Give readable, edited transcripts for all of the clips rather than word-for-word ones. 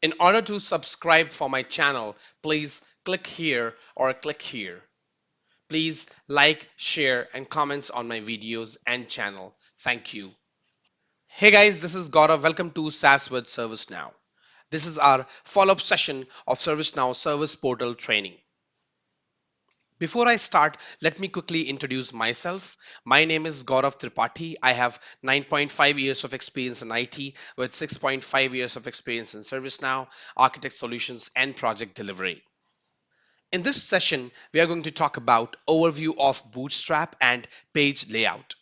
In order to subscribe for my channel, please click here or click here. Please like, share, and comments on my videos and channel. Thank you. Hey guys, this is Gaurav. Welcome to SaaS with ServiceNow. This is our follow-up session of ServiceNow Service Portal Training. Before I start, let me quickly introduce myself. My name is Gaurav Tripathi. I have 9.5 years of experience in IT with 6.5 years of experience in ServiceNow, architect solutions, and project delivery. In this session, we are going to talk about overview of Bootstrap and page layout.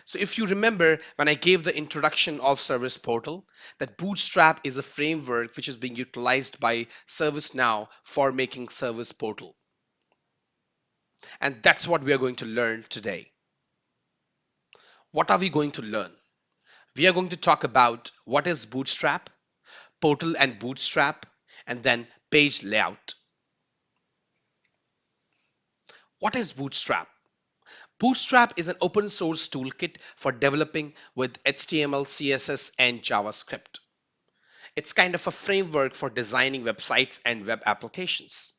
So if you remember when I gave the introduction of Service Portal, that Bootstrap is a framework which is being utilized by ServiceNow for making Service Portal. And that's what we are going to learn today. What are we going to learn? We are going to talk about what is Bootstrap, Portal and Bootstrap, and then page layout. What is Bootstrap? Bootstrap is an open source toolkit for developing with HTML, CSS, and JavaScript. It's kind of a framework for designing websites and web applications.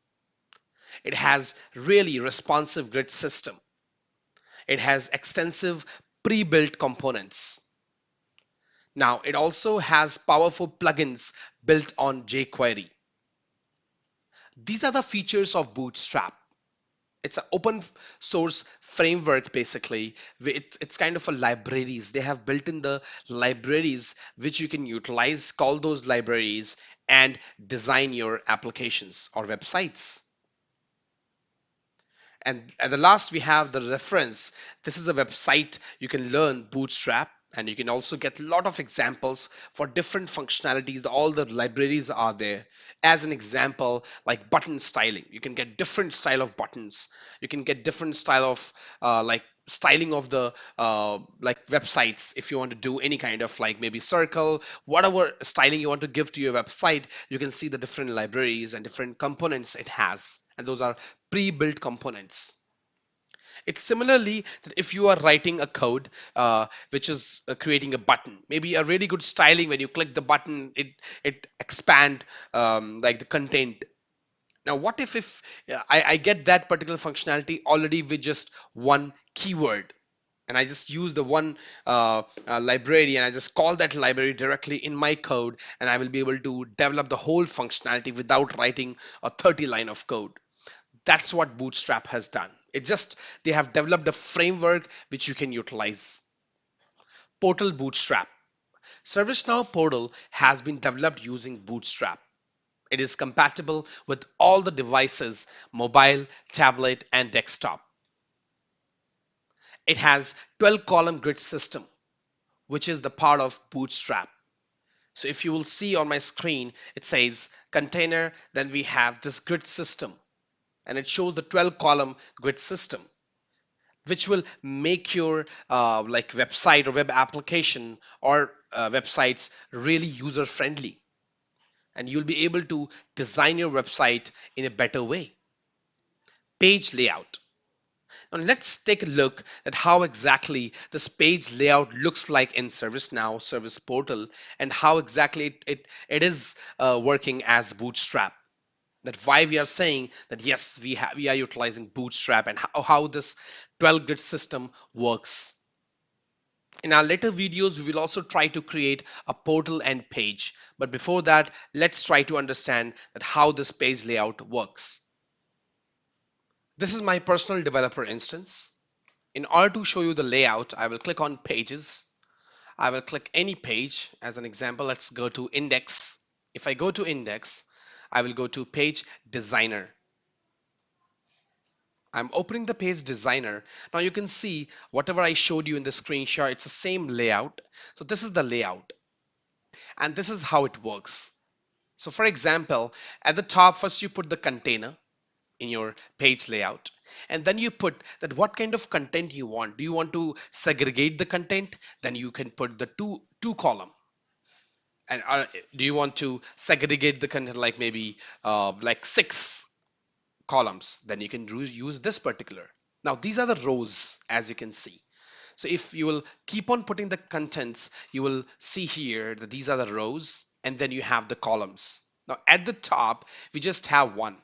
It has really responsive grid system. It has extensive pre-built components. Now, it also has powerful plugins built on jQuery. These are the features of Bootstrap. It's an open source framework basically. It's kind of a libraries. They have built in the libraries which you can utilize, call those libraries, and design your applications or websites. And at the last, we have the reference. This is a website you can learn Bootstrap, and you can also get a lot of examples for different functionalities. All the libraries are there. As an example, like button styling, you can get different style of buttons. You can get different style of like styling of the like websites. If you want to do any kind of like maybe circle, whatever styling you want to give to your website, you can see the different libraries and different components it has, and those are pre-built components. It's similarly that if you are writing a code which is creating a button, maybe a really good styling when you click the button, it expand like the content. Now, what if I get that particular functionality already with just one keyword, and I just use the one library, and I just call that library directly in my code, and I will be able to develop the whole functionality without writing a 30 line of code. That's what Bootstrap has done. It just they have developed a framework which you can utilize. Portal Bootstrap. ServiceNow Portal has been developed using Bootstrap. It is compatible with all the devices, mobile, tablet, and desktop. It has 12 column grid system, which is the part of Bootstrap. So if you will see on my screen, it says container, then we have this grid system, and it shows the 12 column grid system, which will make your like website or web application or websites really user friendly, and you'll be able to design your website in a better way. Page layout. Now let's take a look at how exactly this page layout looks like in ServiceNow Service Portal, and how exactly it is working as Bootstrap. That why we are saying that yes, we are utilizing Bootstrap, and how this 12 grid system works. In our later videos, we will also try to create a portal and page. But before that, let's try to understand that how this page layout works. This is my personal developer instance. In order to show you the layout, I will click on pages. I will click any page. As an example, let's go to index. If I go to index, I will go to page designer. I'm opening the page designer. Now you can see whatever I showed you in the screenshot, it's the same layout. So this is the layout, and this is how it works. So for example, at the top, first you put the container in your page layout, and then you put that what kind of content you want. Do you want to segregate the content? Then you can put the two column. And do you want to segregate the content like maybe like 6 columns? Then you can use this particular. Now these are the rows, as you can see. So if you will keep on putting the contents, you will see here that these are the rows, and then you have the columns. Now at the top, we just have one.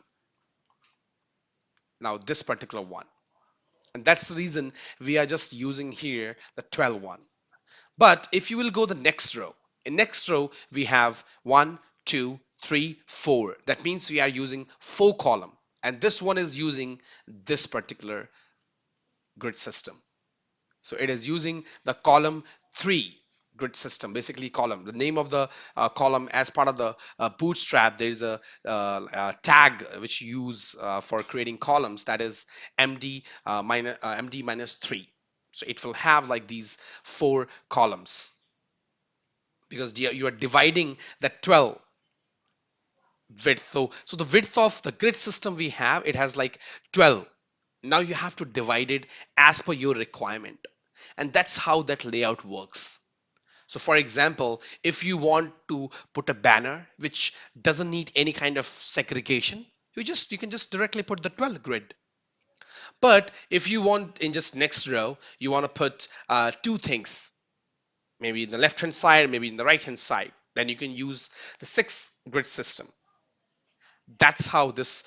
Now this particular one. And that's the reason we are just using here the 12 one. But if you will go the next row, in next row, we have 1, 2, 3, 4. That means we are using 4 column. And this one is using this particular grid system. So it is using the column 3 grid system, basically column. The name of the column as part of the bootstrap, there is a tag which you use for creating columns, that is MD minus 3. So it will have like these 4 columns because you are dividing that 12 width. So the width of the grid system we have, it has like 12. Now you have to divide it as per your requirement. And that's how that layout works. So for example, if you want to put a banner which doesn't need any kind of segregation, you can just directly put the 12 grid. But if you want in just next row, you want to put two things, maybe in the left hand side, maybe in the right hand side, then you can use the 6 grid system. That's how this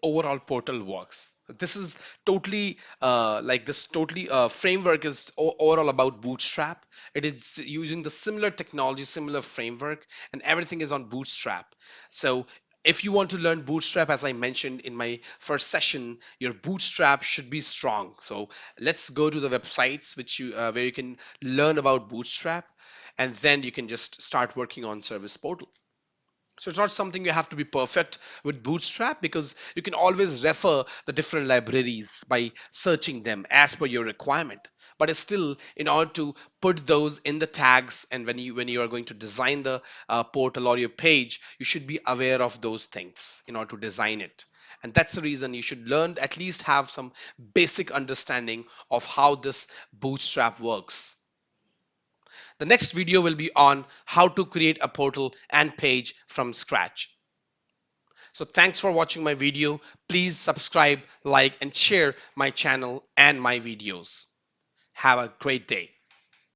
overall portal works. This is totally this totally framework is overall about Bootstrap. It is using the similar technology, similar framework, and everything is on Bootstrap. So if you want to learn Bootstrap, as I mentioned in my first session, your Bootstrap should be strong. So let's go to the websites which you where you can learn about Bootstrap, and then you can just start working on Service Portal. So it's not something you have to be perfect with Bootstrap, because you can always refer the different libraries by searching them as per your requirement. But it's still, in order to put those in the tags, and when you are going to design the portal or your page, you should be aware of those things in order to design it. And that's the reason you should learn, at least have some basic understanding of how this Bootstrap works. The next video will be on how to create a portal and page from scratch. So thanks for watching my video. Please subscribe, like, and share my channel and my videos. Have a great day.